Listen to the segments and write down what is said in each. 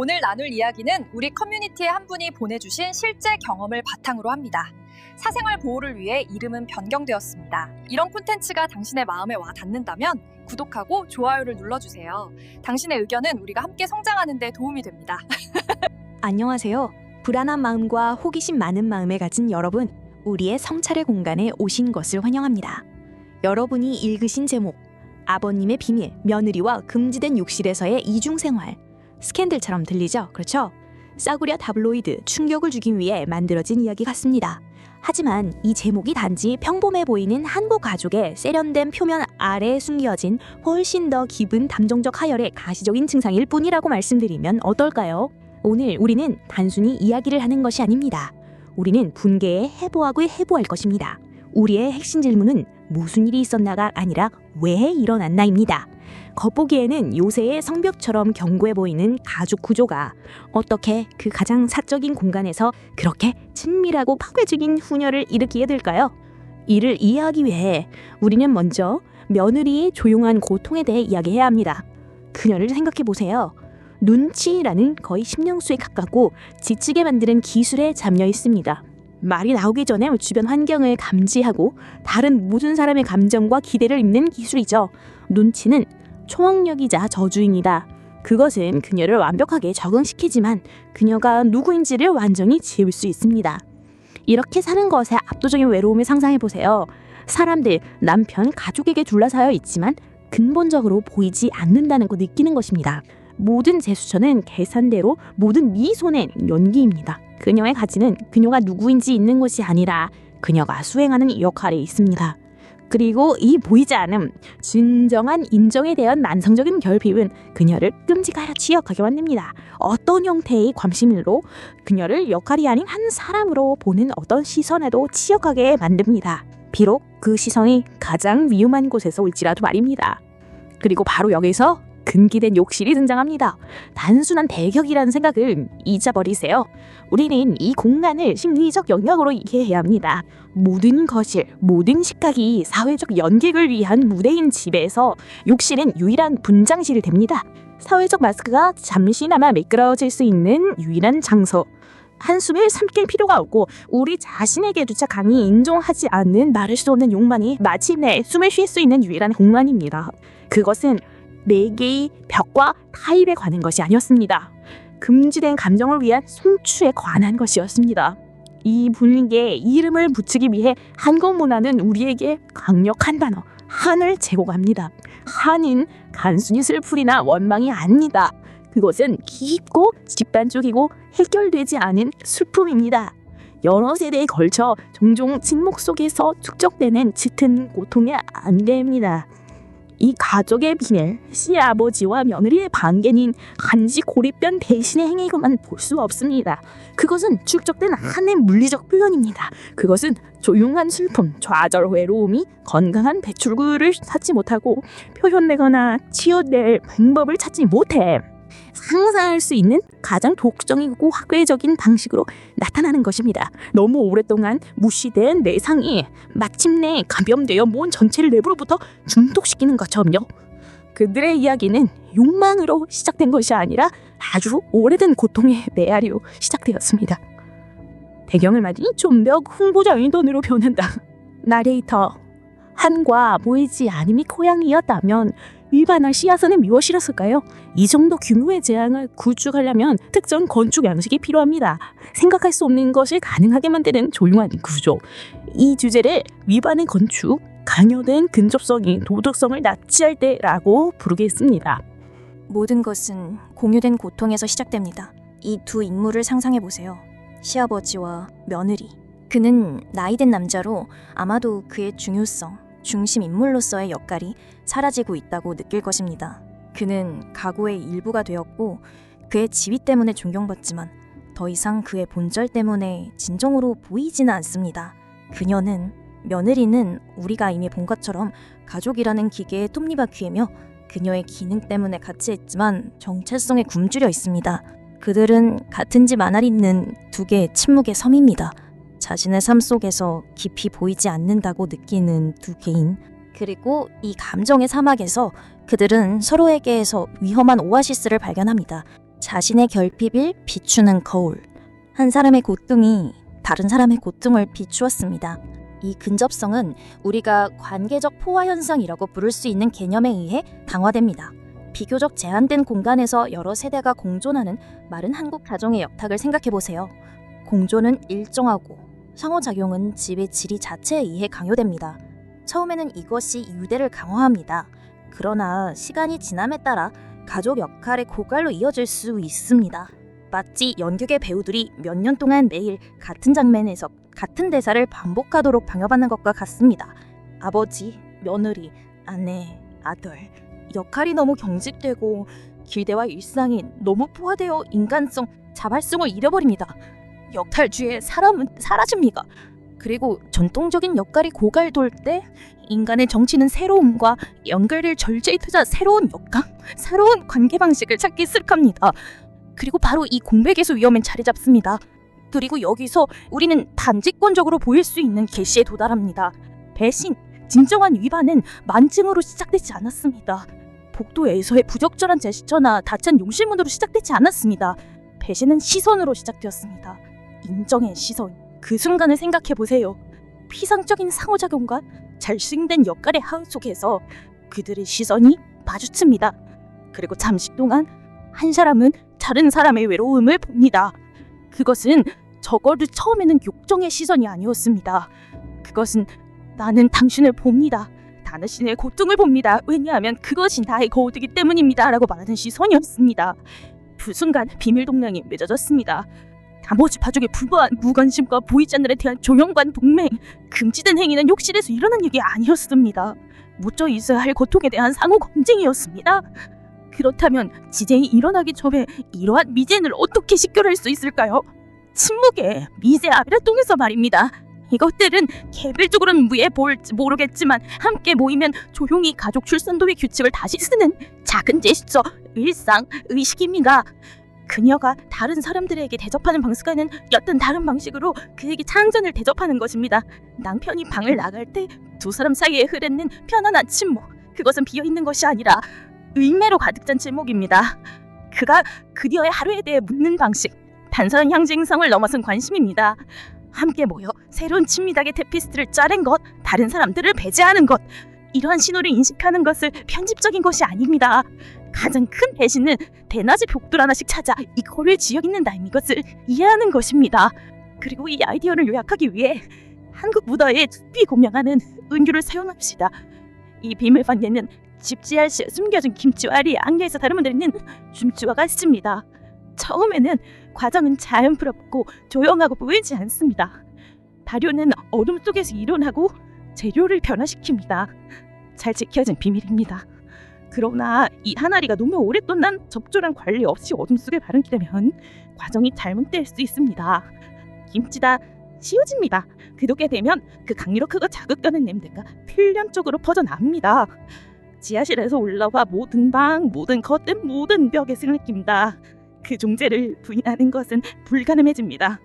오늘 나눌 이야기는 우리 커뮤니티의 한 분이 보내주신 실제 경험을 바탕으로 합니다. 사생활 보호를 위해 이름은 변경되었습니다. 이런 콘텐츠가 당신의 마음에 와 닿는다면 구독하고 좋아요를 눌러주세요. 당신의 의견은 우리가 함께 성장하는 데 도움이 됩니다. 안녕하세요. 불안한 마음과 호기심 많은 마음을 가진 여러분, 우리의 성찰의 공간에 오신 것을 환영합니다. 여러분이 읽으신 제목, 아버님의 비밀, 며느리와 금지된 욕실에서의 이중생활. 스캔들처럼 들리죠? 그렇죠? 싸구려 타블로이드, 충격을 주기 위해 만들어진 이야기 같습니다. 하지만 이 제목이 단지 평범해 보이는 한국 가족의 세련된 표면 아래에 숨겨진 훨씬 더 깊은 감정적 하열의 가시적인 증상일 뿐이라고 말씀드리면 어떨까요? 오늘 우리는 단순히 이야기를 하는 것이 아닙니다. 우리는 분개에 해부하고 해부할 것입니다. 우리의 핵심 질문은 무슨 일이 있었나가 아니라 왜 일어났나입니다. 겉보기에는 요새의 성벽처럼 견고해 보이는 가족 구조가 어떻게 그 가장 사적인 공간에서 그렇게 친밀하고 파괴적인 훈혈을 일으키게 될까요? 이를 이해하기 위해 우리는 먼저 며느리의 조용한 고통에 대해 이야기해야 합니다. 그녀를 생각해 보세요. 눈치라는 거의 심령수에 가깝고 지치게 만드는 기술에 잠겨 있습니다. 말이 나오기 전에 주변 환경을 감지하고 다른 모든 사람의 감정과 기대를 읽는 기술이죠. 눈치는 초능력이자 저주인이다. 그것은 그녀를 완벽하게 적응시키지만 그녀가 누구인지를 완전히 지울 수 있습니다. 이렇게 사는 것의 압도적인 외로움을 상상해보세요. 사람들, 남편, 가족에게 둘러싸여 있지만 근본적으로 보이지 않는다는 거 느끼는 것입니다. 모든 제스처는 계산대로, 모든 미소는 연기입니다. 그녀의 가치는 그녀가 누구인지 있는 것이 아니라 그녀가 수행하는 역할에 있습니다. 그리고 이 보이지 않음, 진정한 인정에 대한 만성적인 결핍은 그녀를 끔찍하여 취약하게 만듭니다. 어떤 형태의 관심일로 그녀를 역할이 아닌 한 사람으로 보는 어떤 시선에도 취약하게 만듭니다. 비록 그 시선이 가장 위험한 곳에서 올지라도 말입니다. 그리고 바로 여기서 금기된 욕실이 등장합니다. 단순한 배격이라는 생각을 잊어버리세요. 우리는 이 공간을 심리적 영역으로 이해해야 합니다. 모든 거실, 모든 식탁이 사회적 연객을 위한 무대인 집에서 욕실은 유일한 분장실이 됩니다. 사회적 마스크가 잠시나마 미끄러질 수 있는 유일한 장소. 한숨을 삼킬 필요가 없고 우리 자신에게조차 강히 인정하지 않는 말을 쏟는 욕망이 마침내 숨을 쉴 수 있는 유일한 공간입니다. 그것은 네 개의 벽과 타입에 관한 것이 아니었습니다. 금지된 감정을 위한 송추에 관한 것이었습니다. 이 분위기에 이름을 붙이기 위해 한국 문화는 우리에게 강력한 단어, 한을 제공합니다. 한은 단순히 슬픔이나 원망이 아닙니다. 그것은 깊고 집단적이고 해결되지 않은 슬픔입니다. 여러 세대에 걸쳐 종종 침묵 속에서 축적되는 짙은 고통의 안개입니다. 이 가족의 비밀, 시아버지와 며느리의 관계는 간지 고립된 배신의 행위로만 볼 수 없습니다. 그것은 축적된 한의 물리적 표현입니다. 그것은 조용한 슬픔, 좌절 외로움이 건강한 배출구를 찾지 못하고 표현되거나 치유될 방법을 찾지 못해 상상할 수 있는 가장 독성이고 학계적인 방식으로 나타나는 것입니다. 너무 오랫동안 무시된 내상이 마침내 감염되어 몸 전체를 내부로부터 중독시키는 것처럼요. 그들의 이야기는 욕망으로 시작된 것이 아니라 아주 오래된 고통의 메아리로 시작되었습니다. 배경을 맞으니 좀 더 홍보자인 돈으로 표현한다. 나레이터, 한과 보이지 않음이 고양이였다면 일반화 씨앗은 무엇이었을까요? 이 정도 규모의 재앙을 구축하려면 특정 건축 양식이 필요합니다. 생각할 수 없는 것을 가능하게 만드는 조용한 구조. 이 주제를 위반의 건축, 강요된 근접성이 도덕성을 납치할 때라고 부르겠습니다. 모든 것은 공유된 고통에서 시작됩니다. 이 두 인물을 상상해보세요. 시아버지와 며느리. 그는 나이든 남자로 아마도 그의 중요성, 중심 인물로서의 역할이 사라지고 있다고 느낄 것입니다. 그는 가구의 일부가 되었고 그의 지위 때문에 존경받지만 더 이상 그의 본질 때문에 진정으로 보이지는 않습니다. 며느리는 우리가 이미 본 것처럼 가족이라는 기계의 톱니바퀴이며 그녀의 기능 때문에 같이 있지만 정체성에 굶주려 있습니다. 그들은 같은 집 안에 있는 두 개의 침묵의 섬입니다. 자신의 삶 속에서 깊이 보이지 않는다고 느끼는 두 개인, 그리고 이 감정의 사막에서 그들은 서로에게서 위험한 오아시스를 발견합니다. 자신의 결핍을 비추는 거울. 한 사람의 고통이 다른 사람의 고통을 비추었습니다. 이 근접성은 우리가 관계적 포화 현상이라고 부를 수 있는 개념에 의해 강화됩니다. 비교적 제한된 공간에서 여러 세대가 공존하는 마른 한국 가정의 역학을 생각해보세요. 공존은 일정하고 상호작용은 집의 질이 자체에 의해 강요됩니다. 처음에는 이것이 유대를 강화합니다. 그러나 시간이 지남에 따라 가족 역할의 고갈로 이어질 수 있습니다. 마치 연극의 배우들이 몇 년 동안 매일 같은 장면에서 같은 대사를 반복하도록 방해받는 것과 같습니다. 아버지, 며느리, 아내, 아들. 역할이 너무 경직되고 길대와 일상이 너무 포화되어 인간성, 자발성을 잃어버립니다. 역할주의 사람은 사라집니다. 그리고 전통적인 역할이 고갈될 때 인간의 정치는 새로움과 연결을 절제히 트자 새로운 역량, 새로운 관계 방식을 찾기 시작합니다. 그리고 바로 이 공백에서 위험은 자리 잡습니다. 그리고 여기서 우리는 단직권적으로 보일 수 있는 계시에 도달합니다. 배신, 진정한 위반은 만증으로 시작되지 않았습니다. 복도에서의 부적절한 제스처나 다찬 용실문으로 시작되지 않았습니다. 배신은 시선으로 시작되었습니다. 인정의 시선. 그 순간을 생각해보세요. 피상적인 상호작용과 잘생긴 역할의 하우 속에서 그들의 시선이 마주칩니다. 그리고 잠시 동안 한 사람은 다른 사람의 외로움을 봅니다. 그것은 적어도 처음에는 욕정의 시선이 아니었습니다. 그것은 나는 당신을 봅니다. 당신의 고통을 봅니다. 왜냐하면 그것이 나의 거울이기 때문입니다. 라고 말하는 시선이었습니다. 그 순간 비밀 동맹이 맺어졌습니다. 나머지 가족의 불과한 무관심과 보이지 않는 에 대한 조용관 동맹. 금지된 행위는 욕실에서 일어난 일이 아니었습니다. 묻혀 있어야 할 고통에 대한 상호 검증이었습니다. 그렇다면 지쟁이 일어나기 전에 이러한 미쟁을 어떻게 식별할 수 있을까요? 침묵의 미세아비를 통해서 말입니다. 이것들은 개별적으로는 무해 볼지 모르겠지만 함께 모이면 조용히 가족 출산도의 규칙을 다시 쓰는 작은 제스처, 일상, 의식입니다. 그녀가 다른 사람들에게 대접하는 방식과는 어떤 다른 방식으로 그에게 창전을 대접하는 것입니다. 남편이 방을 나갈 때 두 사람 사이에 흐르는 편안한 침묵. 그것은 비어있는 것이 아니라 의매로 가득 찬 침묵입니다. 그가 그녀의 하루에 대해 묻는 방식. 단순한 향징성을 넘어선 관심입니다. 함께 모여 새로운 친밀하게 테피스트를 짜낸 것, 다른 사람들을 배제하는 것. 이러한 신호를 인식하는 것을 편집적인 것이 아닙니다. 가장 큰 배신은 대낮에 벽돌 하나씩 찾아 이 거리를 지어 있는다는 이것을 이해하는 것입니다. 그리고 이 아이디어를 요약하기 위해 한국 무더에 숲이 고명하는 은규를 사용합시다. 이 비밀 관계는 집지할 시 숨겨진 김치와리 안개에서 다루어드리는 춤추와가 있습니다. 처음에는 과정은 자연스럽고 조용하고 보이지 않습니다. 발효는 어둠 속에서 일어나고 재료를 변화시킵니다. 잘 지켜진 비밀입니다. 그러나 이 하나리가 너무 오랫동안 적절한 관리 없이 어둠 속에 발현되면 과정이 잘못될 수 있습니다. 김치다 씌워집니다. 그렇게 되면 그 강렬하고 크고 자극되는 냄새가 필연 쪽으로 퍼져나옵니다. 지하실에서 올라와 모든 방, 모든 커튼, 모든 벽에서 느낍니다. 그 존재를 부인하는 것은 불가능해집니다.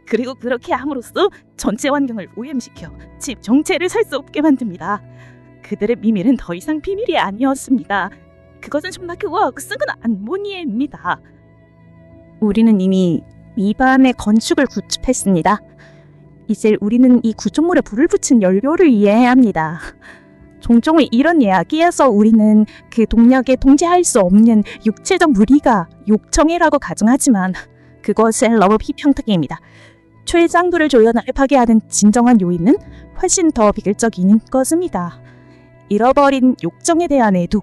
그리고 그렇게 함으로써 전체 환경을 오염시켜 집 정체를 살 수 없게 만듭니다. 그들의 비밀은 더 이상 비밀이 아니었습니다. 그것은 정말 그와 썩은 암모니에입니다. 우리는 이미 미반의 건축을 구축했습니다. 이제 우리는 이 구조물에 불을 붙인 연료를 이해해야 합니다. 종종 이런 이야기에서 우리는 그 동력에 통제할 수 없는 육체적 무리가 욕정이라고 가정하지만 그것은 러브 비평특기입니다. 최장도를 조연하게 파괴하는 진정한 요인은 훨씬 더 비극적인 것입니다. 잃어버린 욕정에 대한 애도,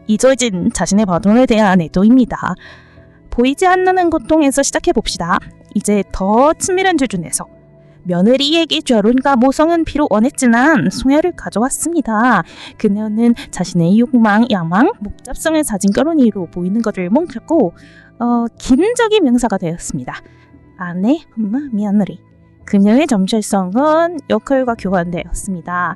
잊어진 자신의 버전에 대한 애도입니다. 보이지 않는 고통에서 시작해봅시다. 이제 더 친밀한 수준에서 며느리에게 결혼과 모성은 비록 원했지만 소녀를 가져왔습니다. 그녀는 자신의 욕망, 야망, 복잡성을 가진 결혼이로 보이는 것을 멈췄고 기능적인 명사가 되었습니다. 아내, 엄마, 며느리. 그녀의 정체성은 역할과 교환되었습니다.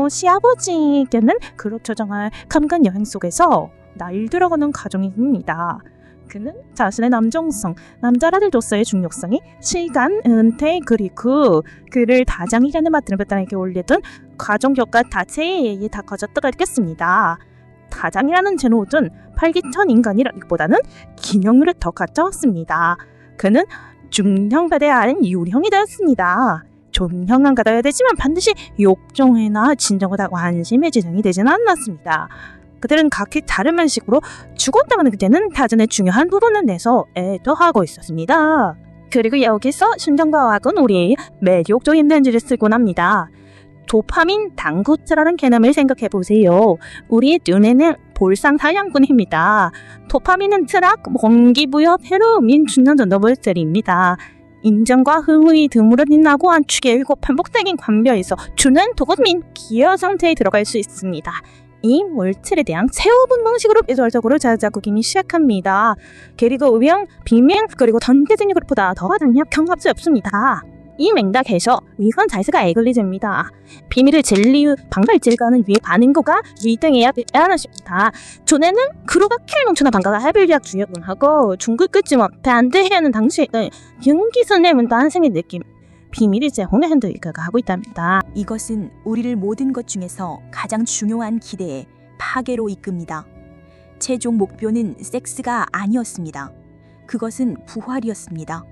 시아버지에게는 그렇죠 정말 감간 여행 속에서 날 들어가는 가정입니다. 그는 자신의 남정성, 남자라들로서의 중요성이 시간, 은퇴, 그리고 그를 다장이라는 맡은 분들에게 올려둔 가정 효과 자체에 다 커졌다고 했겠습니다. 타장이라는 제노는 팔기천 인간이라기보다는 기능률에 더 가까웠습니다. 그는 중형받아야 하는 유형이 되었습니다. 존형은 받아야 되지만 반드시 욕정이나 진정보다 관심의 지정이 되지는 않았습니다. 그들은 각기 다른 방식으로 죽었다가는 그때는 타전의 중요한 부분을 내서 애도하고 있었습니다. 그리고 여기서 순정과학은 우리의 매력적인 렌즈를 쓰곤 합니다. 도파민 당구체라는 개념을 생각해보세요. 우리의 눈에는 볼상사냥꾼입니다. 도파민은 트락, 원기부여, 페로민, 중년전도물질입니다. 인정과 흥의 드물어 빛나고 안축의 일곱 반복적인 관별에서 주는 도파민 기여 상태에 들어갈 수 있습니다. 이 물질에 대한 세호 본능식으로 비주얼적으로 자자구김이 시작합니다. 그리고 우영, 비명, 그리고 던지는 것보다 더 강력한 합수 없습니다. 이 맥락에서 위선 자세가 에글리즈입니다. 비밀을 진리 방갈질과는 위에 반응고가 위등해야 하나십니다. 전에는 그로가 킬뭉치나 방가가 해빌리학 주역을 하고 중국 끝쯤 앞에 안 되는 당시에는 연기선의 문단생의 느낌 비밀이 제공의 핸드위크가 하고 있답니다. 이것은 우리를 모든 것 중에서 가장 중요한 기대에 파괴로 이끕니다. 최종 목표는 섹스가 아니었습니다. 그것은 부활이었습니다.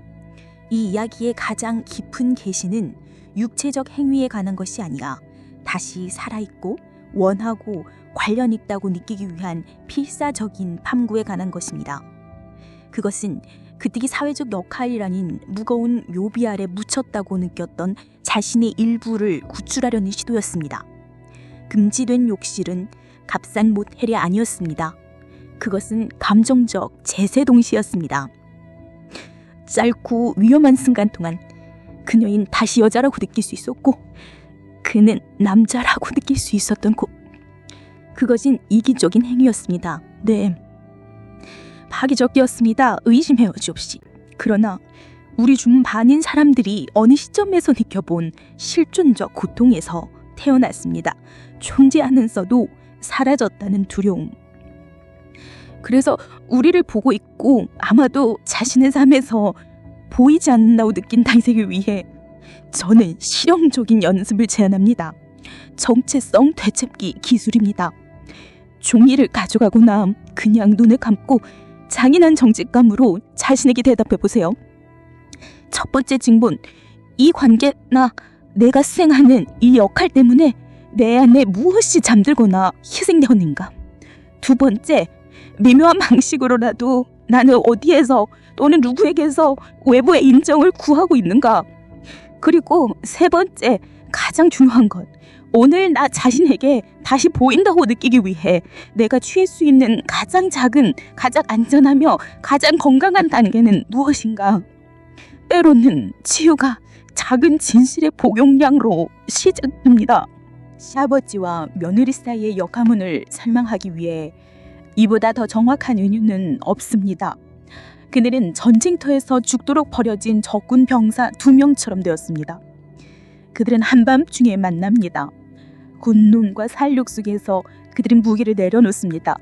이 이야기의 가장 깊은 계시는 육체적 행위에 관한 것이 아니라 다시 살아있고 원하고 관련 있다고 느끼기 위한 필사적인 탐구에 관한 것입니다. 그것은 그때의 사회적 역할이라는 무거운 묘비 아래 묻혔다고 느꼈던 자신의 일부를 구출하려는 시도였습니다. 금지된 욕실은 값싼 모텔이 아니었습니다. 그것은 감정적 제세동시였습니다. 짧고 위험한 순간 동안 그녀인 다시 여자라고 느낄 수 있었고 그는 남자라고 느낄 수 있었던 곳. 그것은 이기적인 행위였습니다. 네, 파괴적이었습니다. 의심해요 주옵시. 그러나 우리 중 많은 사람들이 어느 시점에서 느껴본 실존적 고통에서 태어났습니다. 존재하면서도 사라졌다는 두려움. 그래서 우리를 보고 있고 아마도 자신의 삶에서 보이지 않는다고 느낀 당색을 위해 저는 실용적인 연습을 제안합니다. 정체성 되찾기 기술입니다. 종이를 가져가거나 그냥 눈을 감고 잔인한 정직감으로 자신에게 대답해보세요. 첫 번째 질문, 이 관계나 내가 수행하는 이 역할 때문에 내 안에 무엇이 잠들거나 희생되었는가? 두 번째, 미묘한 방식으로라도 나는 어디에서 또는 누구에게서 외부의 인정을 구하고 있는가? 그리고 세 번째, 가장 중요한 것, 오늘 나 자신에게 다시 보인다고 느끼기 위해 내가 취할 수 있는 가장 작은, 가장 안전하며 가장 건강한 단계는 무엇인가? 때로는 치유가 작은 진실의 복용량으로 시작됩니다. 시아버지와 며느리 사이의 역할문을 설명하기 위해 이보다 더 정확한 은유는 없습니다. 그들은 전쟁터에서 죽도록 버려진 적군 병사 2명처럼 되었습니다. 그들은 한밤중에 만납니다. 군눈과 살육 속에서 그들은 무기를 내려놓습니다.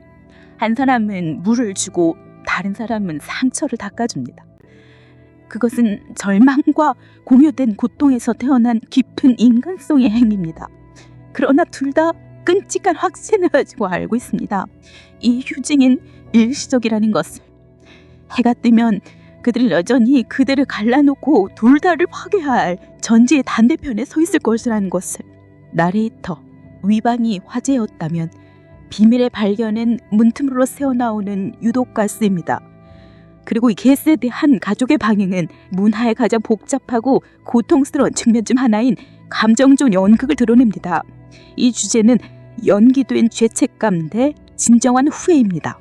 한 사람은 물을 주고 다른 사람은 상처를 닦아줍니다. 그것은 절망과 공유된 고통에서 태어난 깊은 인간성의 행위입니다. 그러나 둘 다 끔찍한 확신을 가지고 알고 있습니다. 이 휴징은 일시적이라는 것을. 해가 뜨면 그들은 여전히 그들을 갈라놓고 돌다를 파괴할 전지의 반대편에 서 있을 것이라는 것을. 나레이터, 위반이 화제였다면 비밀의 발견은 문틈으로 새어나오는 유독가스입니다. 그리고 이 게스에 대한 가족의 반응은 문화의 가장 복잡하고 고통스러운 측면 중 하나인 감정적 연극을 드러냅니다. 이 주제는 연기된 죄책감 대 진정한 후회입니다.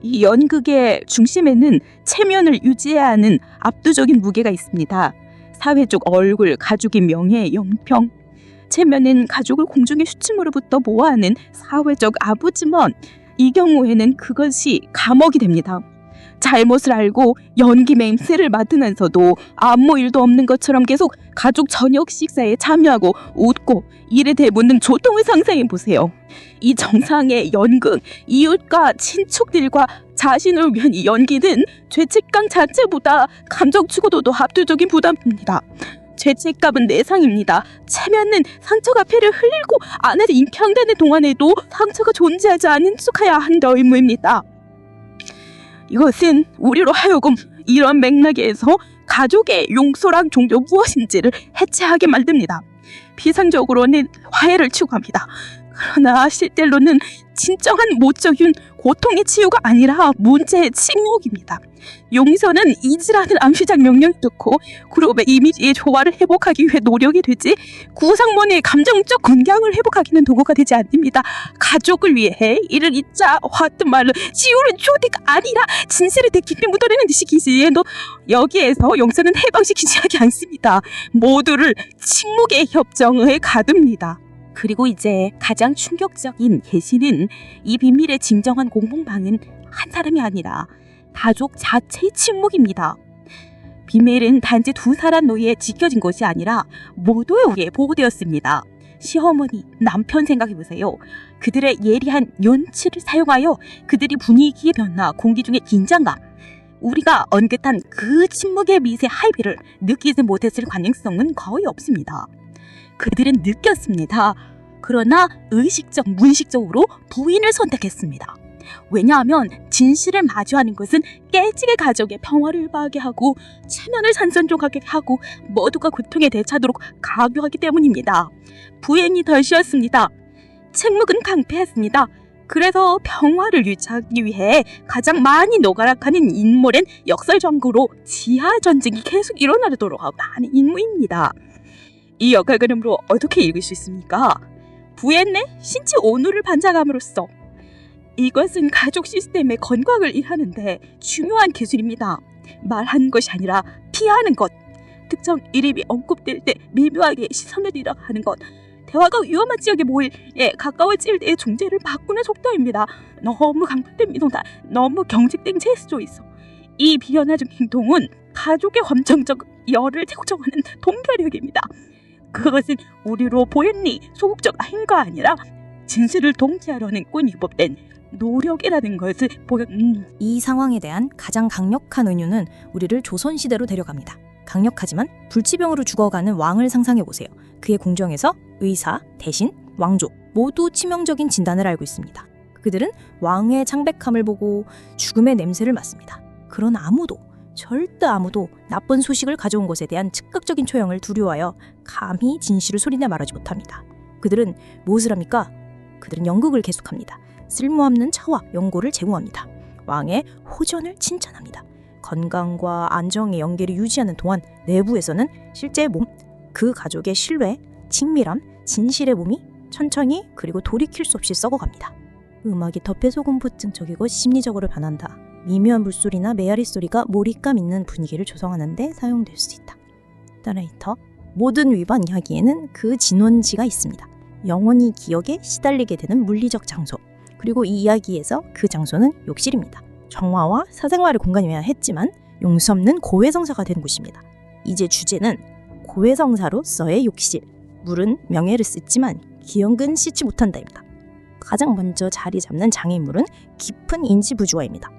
이 연극의 중심에는 체면을 유지해야 하는 압도적인 무게가 있습니다. 사회적 얼굴, 가족의 명예, 영평. 체면은 가족을 공중의 수침으로부터 보호하는 사회적 아부지만 이 경우에는 그것이 감옥이 됩니다. 잘못을 알고 연기 맹세를 맡으면서도 아무 일도 없는 것처럼 계속 가족 저녁 식사에 참여하고 웃고 일에 대묻는 조통을 상상해 보세요. 이 정상의 연극, 이웃과 친척들과 자신을 위한 이 연기는 죄책감 자체보다 감정 추구도도 압도적인 부담입니다. 죄책감은 내상입니다. 체면은 상처가 피를 흘리고 안에서 입양되는 동안에도 상처가 존재하지 않은 척해야 한다 의무입니다. 이것은 우리로 하여금 이런 맥락에서 가족의 용서랑 종교 무엇인지를 해체하게 만듭니다. 비상적으로는 화해를 추구합니다. 그러나 실제로는 진정한 모적인 고통의 치유가 아니라 문제의 침묵입니다. 용서는 잊으라는 암시장 명령을 듣고 그룹의 이미지의 조화를 회복하기 위해 노력이 되지 구상모의 감정적 건강을 회복하기는 도구가 되지 않습니다. 가족을 위해 이를 잊자 화했던 말로 치유는 초대가 아니라 진실을 더 깊이 묻어내는 듯이 기시에도 여기에서 용서는 해방시키지 않습니다. 모두를 침묵의 협정에 가둡니다. 그리고 이제 가장 충격적인 계시는 이 비밀의 진정한 공범방은 한 사람이 아니라 가족 자체의 침묵입니다. 비밀은 단지 두 사람 노예에 지켜진 것이 아니라 모두에 의해 보호되었습니다. 시어머니, 남편 생각해보세요. 그들의 예리한 연치를 사용하여 그들이 분위기의 변화, 공기 중의 긴장감, 우리가 언급한 그 침묵의 미세 하이비를 느끼지 못했을 가능성은 거의 없습니다. 그들은 느꼈습니다. 그러나 의식적, 무의식적으로 부인을 선택했습니다. 왜냐하면 진실을 마주하는 것은 깨지게 가족의 평화를 파괴하고 체면을 산산조각하게 하고 모두가 고통에 대처하도록 강요하기 때문입니다. 부인이 덜쉬었습니다. 책묵은 강패했습니다. 그래서 평화를 유지하기 위해 가장 많이 노가락하는 인물은 역설적으로 지하 전쟁이 계속 일어나도록 하는 임무입니다. 이 역할 그림으로 어떻게 읽을 수 있습니까? 부엔네 신체 온누를 반작함으로써 이것은 가족 시스템의 건강을 일하는데 중요한 기술입니다. 말하는 것이 아니라 피하는 것, 특정 이름이 언급될 때 미묘하게 시선을 잃어가는 것, 대화가 위험한 지역의 모일에 가까워질 때의 중재를 바꾸는 속도입니다. 너무 강조됩니다. 너무 경직된 제스처 있어. 이 비현화적 행동은 가족의 감정적 열을 태우정하는 동결력입니다. 그것은 우리로 보였니 소극적 행위가 아니라 진실을 통제하려는 꾼이 입법된 노력이라는 것을 이 상황에 대한 가장 강력한 은유는 우리를 조선시대로 데려갑니다. 강력하지만 불치병으로 죽어가는 왕을 상상해보세요. 그의 궁정에서 의사, 대신, 왕족 모두 치명적인 진단을 알고 있습니다. 그들은 왕의 창백함을 보고 죽음의 냄새를 맡습니다. 그러나 절대 아무도 나쁜 소식을 가져온 것에 대한 즉각적인 초형을 두려워하여 감히 진실을 소리내 말하지 못합니다. 그들은 무엇을 합니까? 그들은 연극을 계속합니다. 쓸모없는 차와 연고를 제공합니다. 왕의 호전을 칭찬합니다. 건강과 안정의 연계를 유지하는 동안 내부에서는 실제 그 가족의 신뢰, 친밀함, 진실의 몸이 천천히 그리고 돌이킬 수 없이 썩어갑니다. 음악이 덮해소공포증적이고 심리적으로 변한다. 미묘한 물소리나 메아리 소리가 몰입감 있는 분위기를 조성하는 데 사용될 수 있다. 따라이터 모든 위반 이야기에는 그 진원지가 있습니다. 영원히 기억에 시달리게 되는 물리적 장소, 그리고 이 이야기에서 그 장소는 욕실입니다. 정화와 사생활의 공간이어야 했지만 용서 없는 고해성사가 된 곳입니다. 이제 주제는 고해성사로서의 욕실. 물은 명예를 쓰지만 기억은 씻지 못한다입니다. 가장 먼저 자리 잡는 장애인물은 깊은 인지부조화입니다.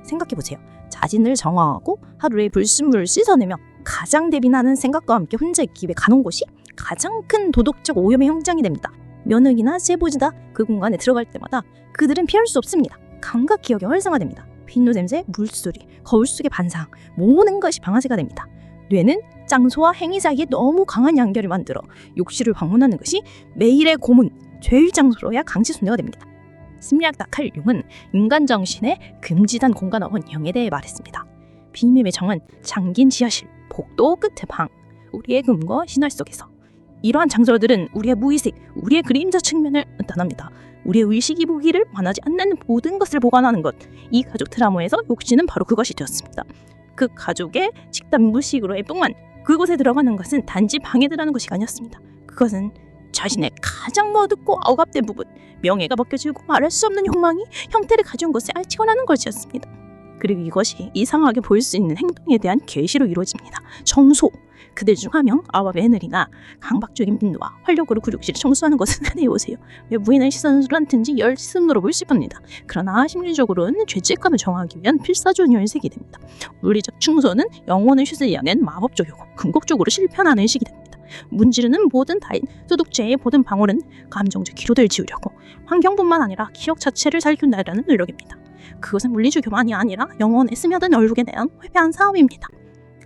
생각해보세요. 자신을 정화하고 하루에 불순물을 씻어내며 가장 대비나는 생각과 함께 혼자 있기 위해 가는 곳이 가장 큰 도덕적 오염의 현장이 됩니다. 면역이나 세보지다 그 공간에 들어갈 때마다 그들은 피할 수 없습니다. 감각 기억이 활성화됩니다. 빈도 냄새, 물소리, 거울 속의 반상, 모든 것이 방아쇠가 됩니다. 뇌는 장소와 행위 사이에 너무 강한 연결을 만들어 욕실을 방문하는 것이 매일의 고문, 죄의 장소로야 강제순례가 됩니다. 심리학자 칼 융은 인간 정신의 금지단 공간화 원형에 대해 말했습니다. 비밀의 정은 잠긴 지하실, 복도 끝의 방, 우리의 금과 신화 속에서. 이러한 장소들은 우리의 무의식, 우리의 그림자 측면을 나타납니다. 우리의 의식이 보기를 원하지 않는 모든 것을 보관하는 것. 이 가족 트라우마에서 욕실은 바로 그것이 되었습니다. 그 가족의 집단 무식으로의 뿐만 그곳에 들어가는 것은 단지 방에 들어가는 것이 아니었습니다. 그것은 자신의 가장 어둡고 억압된 부분, 명예가 벗겨지고 말할 수 없는 욕망이 형태를 가져온 것을 알치고나는 것이었습니다. 그리고 이것이 이상하게 보일 수 있는 행동에 대한 계시로 이루어집니다. 청소. 그들 중 한 명, 아와 메늘이나 강박적인 빈도와 활력으로 구육실을 청소하는 것은 흔히 보세요. 외부인의 시선을 한든지 열심으로 볼 수 있습니다. 그러나 심리적으로는 죄책감을 정하기 위한 필사적인 의식이 됩니다. 물리적 충소는 영혼을 휴대하는 마법적이고 궁극적으로 실패하는 의식이 됩니다. 문지르는 모든 타인, 소독제의 모든 방울은 감정적 기로를 지우려고 환경뿐만 아니라 기억 자체를 살균하려는 노력입니다. 그것은 물리적 교만이 아니라 영혼에 스며든 얼룩에 대한 회피한 사업입니다.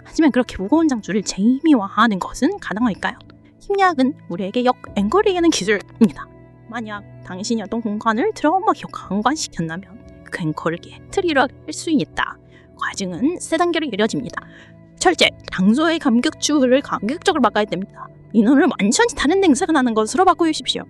하지만 그렇게 무거운 장주를 재미화하는 것은 가능할까요? 심리학은 우리에게 앵거리하는 기술입니다. 만약 당신이 어떤 공간을 트라우마 경관시켰다면 그 앵커를 깨트리려 할 수 있다. 과정은 세 단계로 이루어집니다. 첫째, 장소의 감격주를 감격적으로 바꿔야 됩니다. 인원을 완전히 다른 냄새가 나는 것으로 바꾸십시오.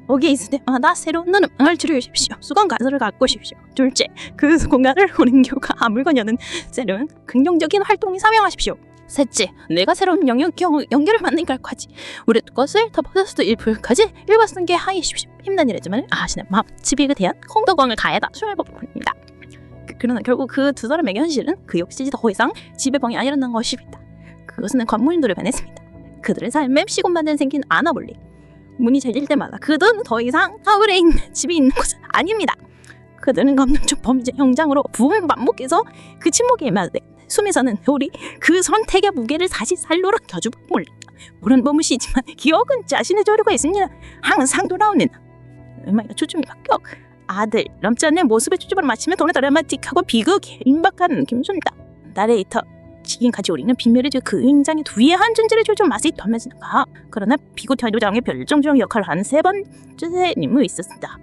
거기에 있을 때마다 새로운 음악을 들으십시오. 수건 가설을 갖고 오십시오. 둘째, 그 공간을 옮겨가 물건여는 새로운 긍정적인 활동에 사용하십시오. 셋째, 내가 새로운 연결을 만든 결과지. 우리 것을 덮어서도 일부까지 일관성있게 하십시오. 힘난 일이지만 아시는 마음, 집에 대한 공덕광을 가해다 수혈법입니다. 그러나 결국 그 두 사람의 현실은 그 역시 더 이상 지배방이 아니라는 것입니다. 그것은 관문인들을 변했습니다. 그들의 삶에 시공만든 생긴 아나볼리. 문이 열릴 때마다 그들은 더 이상 서울에 있는 집이 있는 곳은 아닙니다. 그들은 감정적 범죄 현장으로 부흥 반복해서 그 침묵에 임하되 숨에서는 우리 그 선택의 무게를 다시 살로로 겨주고 몰라. 물은 머무시지만 기억은 자신의 저류가 있습니다. 항상 돌아오는 음악의 초점이 바뀌어 아들 넘지 않는 모습의 초점을 맞추며 돈에 드라마틱하고 비극에 임박하는 김순다. 나레이터 지금까지 우리는 비밀의 그 인장의 두위한 존재를 조종 맛이 덤벼지는가. 그러나 비고 태도장의 별정적 역할을 하는 세 번째 인물이 있었습니다.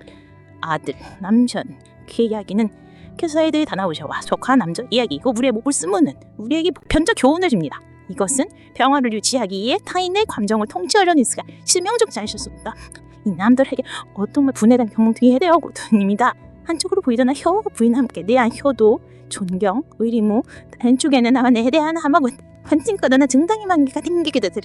아들, 남편. 그 이야기는 캐서이드의 다나우셔와 속한 남자 이야기이고 우리의 목을 쓰면은 우리에게 보편적 교훈을 줍니다. 이것은 평화를 유지하기 위해 타인의 감정을 통치하려는 수가 실명적 자이셨습니다. 이 남들에게 어떤 분해된 경험들이 해대하고입니다. 한쪽으로 보이잖아 혀와 부인 함께 대한 효도, 존경, 의리무, 한쪽에는 나만에 대한 함하고 환증거나 정당의 만기가 생기게 될 때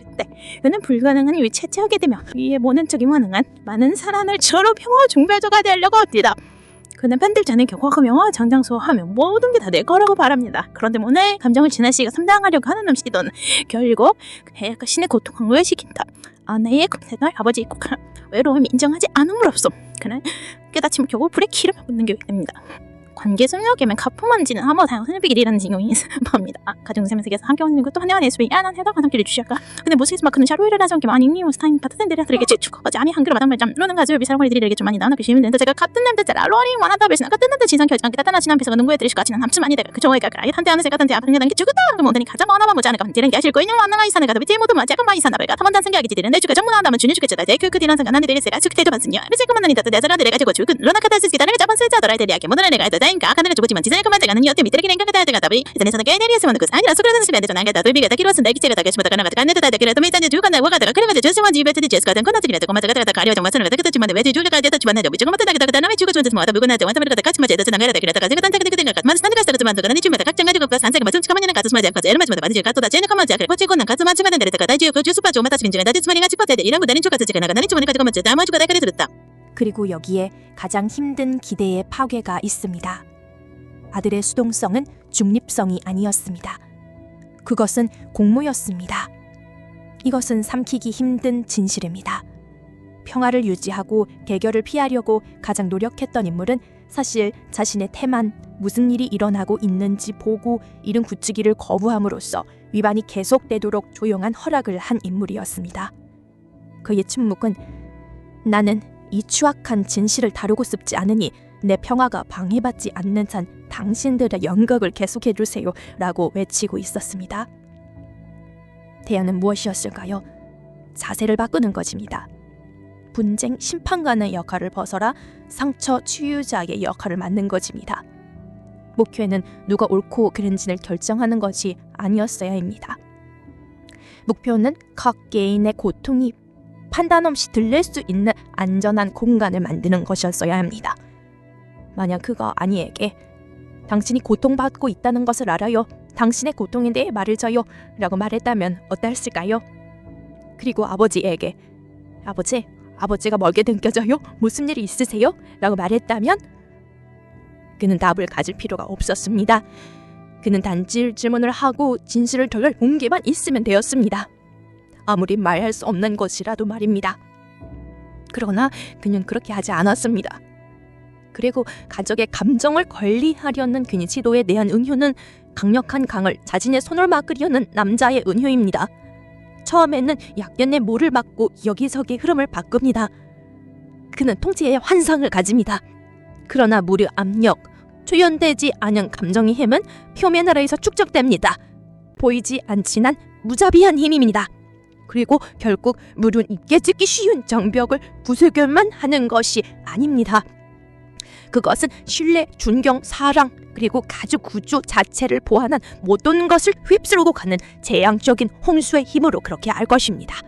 그는 불가능한 위치에 채하게 되며 이에 모난적이 가능한 많은 사람을 저로 평화 중배조가 되려고 합니다. 그는 팬들지 않은 경화가 명화 장장수하면 모든 게 다 내 거라고 바랍니다. 그런데 오늘 감정을 진아씨가 감당하려고 하는 시도는 결국 해가 신의 고통을 시킨다. 아내의 검색을 아버지의 국한 외로움을 인정하지 않음으로 없어. 그는 깨닫지면 결국 불에 기름을 붓는 게 됩니다. 관계 성역에만 가품만지는 한번 다양한 선비길이라는 징용이 있습니다. 가정생명세계에서 함께 오는 것도 한해한 예수의 안한 해당 가정길을 주시할까. 근데 모습에서 마크는 샤로이를 하지 않게 많이 니우스타인 파트센들에게 축하하지 아미 한글을 마담을 좀 누는 가지를 비사람을 드리게 좀 많이 나오나 그시면 된다. 제가 같은 남자들 알로리 원하다 배신 같은 남자 진상 결정 그따나 지난 배서가 농구에 들이실 같이는 함수 많이 되가 그 정오에 가라 한때 하는 생각 한때 앞에 그냥 죽었다 그 모든이 가장 많아만 보지 않을까 되는 게 아실 거인 완능아 이산을 가다 밑에 모두 맞아 많이 사나 배가 탐한단 생각이 지들은 내 주가 정문하다면 주니 주겠다 내 그 뒤란 생각 나는 데리세가 죽대도 반스냐 그래서 그만 나니다 내 사람들이 가지고 죽은 러나카다 쓰기다를 잡은 쓸자더라 데리하게 모든 애가 있다니까 아까는 죽었지만 지상에 그만 되가는 여태 밑들이 생각하다 되가다 비 이전에서는 게내리었으면 그 아니라 소그라는 시간에 전화가 다도 비가 다 기로선 내기 제가 다 계시면 가나가 간내다 다 그래도 밑단에 주가 나와 가다가 그래가지고 저승원 집에 들이 제스가 된 거나 들이라도 고마다 가다가 가려 정말 선을 가다 그랬지만 왜 주가 가다 주만 해도 비정 못다 가다 남의 주가 존재서 뭐다 무거나 정말 가다 같이 맞아 되다 나가다 그랬다가 제가 단테 그때 같이 만스 산가 가다 만도 가는 집마다 각장 가지고 그 산세가 맞은 가만히는 가서 맞아 가서 에르마지 마다 맞지 가다 제네 가만 자 그리고 찍고는 가서 맞지 가다 내려다가 다지 그 주스파 좀 맞다 집인지가 다지 스마리가 찍고 대대 이런 거 다른 쪽 가서 제가 나가는 집마다 가지고 맞지 다 맞고 다 그래 들었다. 그리고 여기에 가장 힘든 기대의 파괴가 있습니다. 아들의 수동성은 중립성이 아니었습니다. 그것은 공모였습니다. 이것은 삼키기 힘든 진실입니다. 평화를 유지하고 개결을 피하려고 가장 노력했던 인물은 사실 자신의 태만, 무슨 일이 일어나고 있는지 보고 이른 굳히기를 거부함으로써 위반이 계속되도록 조용한 허락을 한 인물이었습니다. 그의 침묵은 나는 이 추악한 진실을 다루고 싶지 않으니 내 평화가 방해받지 않는 한 당신들의 연극을 계속해주세요 라고 외치고 있었습니다. 대안은 무엇이었을까요? 자세를 바꾸는 것입니다. 분쟁 심판관의 역할을 벗어라 상처 치유자의 역할을 맡는 것입니다. 목표는 누가 옳고 그른지를 결정하는 것이 아니었어야 합니다. 목표는 각 개인의 고통이 판단 없이 들릴 수 있는 안전한 공간을 만드는 것이었어야 합니다. 만약 그가 아니에게 당신이 고통받고 있다는 것을 알아요. 당신의 고통에 대해 말을 줘요. 라고 말했다면 어땠을까요? 그리고 아버지에게 아버지가 멀게 느껴져요? 무슨 일이 있으세요? 라고 말했다면 그는 답을 가질 필요가 없었습니다. 그는 단지 질문을 하고 진실을 전할 용기만 있으면 되었습니다. 아무리 말할 수 없는 것이라도 말입니다. 그러나 그는 그렇게 하지 않았습니다. 그리고 가족의 감정을 권리하려는 그의 시도에 대한 은효는 강력한 강을 자신의 손을 막으려는 남자의 은효입니다. 처음에는 약견의 모를 막고 여기저기 흐름을 바꿉니다. 그는 통치의 환상을 가집니다. 그러나 무료 압력, 초연되지 않은 감정의 힘은 표면 아래에서 축적됩니다. 보이지 않지만 무자비한 힘입니다. 그리고 결국 물은 입게 짓기 쉬운 장벽을 부수기만 하는 것이 아닙니다. 그것은 신뢰, 존경, 사랑, 그리고 가족 구조 자체를 보완한 모든 것을 휩쓸고 가는 재앙적인 홍수의 힘으로 그렇게 알 것입니다.